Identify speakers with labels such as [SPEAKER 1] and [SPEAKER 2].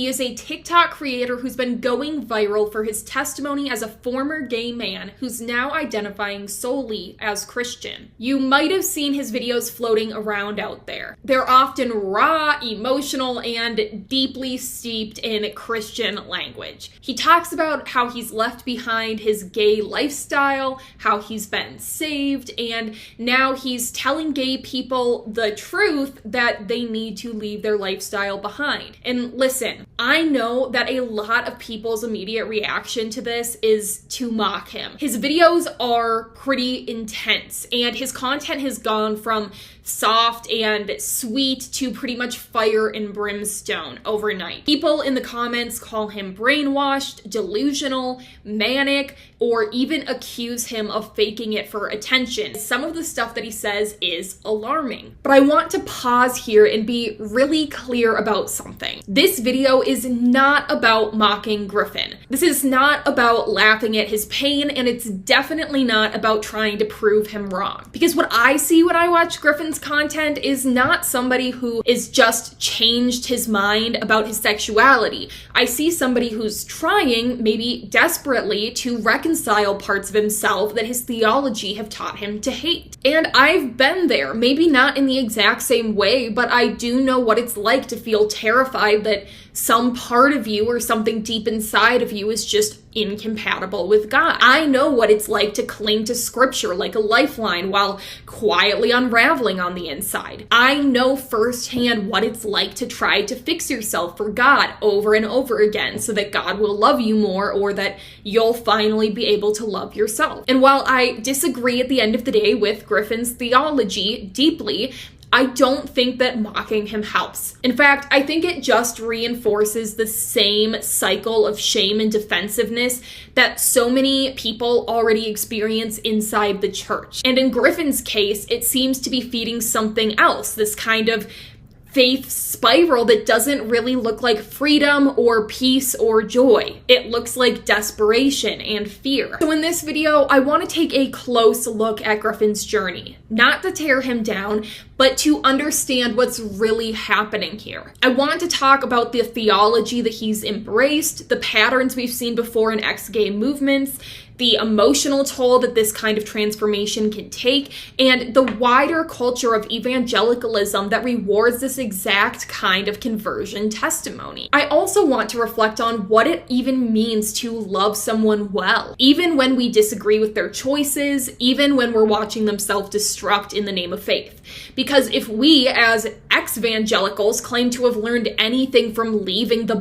[SPEAKER 1] He is a TikTok creator who's been going viral for his testimony as a former gay man who's now identifying solely as Christian. You might have seen his videos floating around out there. They're often raw, emotional, and deeply steeped in Christian language. He talks about how he's left behind his gay lifestyle, how he's been saved, and now he's telling gay people the truth that they need to leave their lifestyle behind. And listen, I know that a lot of people's immediate reaction to this is to mock him. His videos are pretty intense, and his content has gone from soft and sweet to pretty much fire and brimstone overnight. People in the comments call him brainwashed, delusional, manic, or even accuse him of faking it for attention. Some of the stuff that he says is alarming. But I want to pause here and be really clear about something. This video is not about mocking Griffin. This is not about laughing at his pain, and it's definitely not about trying to prove him wrong. Because what I see when I watch Griffin's content is not somebody who is just changed his mind about his sexuality. I see somebody who's trying, maybe desperately, to reconcile parts of himself that his theology have taught him to hate. And I've been there, maybe not in the exact same way, but I do know what it's like to feel terrified that some part of you or something deep inside of you is just incompatible with God. I know what it's like to cling to scripture like a lifeline while quietly unraveling on the inside. I know firsthand what it's like to try to fix yourself for God over and over again so that God will love you more, or that you'll finally be able to love yourself. And while I disagree at the end of the day with Griffin's theology deeply, I don't think that mocking him helps. In fact, I think it just reinforces the same cycle of shame and defensiveness that so many people already experience inside the church. And in Griffin's case, it seems to be feeding something else, this kind of faith spiral that doesn't really look like freedom or peace or joy. It looks like desperation and fear. So in this video, I want to take a close look at Griffin's journey, not to tear him down, but to understand what's really happening here. I want to talk about the theology that he's embraced, the patterns we've seen before in ex-gay movements, the emotional toll that this kind of transformation can take, and the wider culture of evangelicalism that rewards this exact kind of conversion testimony. I also want to reflect on what it even means to love someone well, even when we disagree with their choices, even when we're watching them self-destruct in the name of faith. Because if we, as ex-evangelicals, claim to have learned anything from leaving the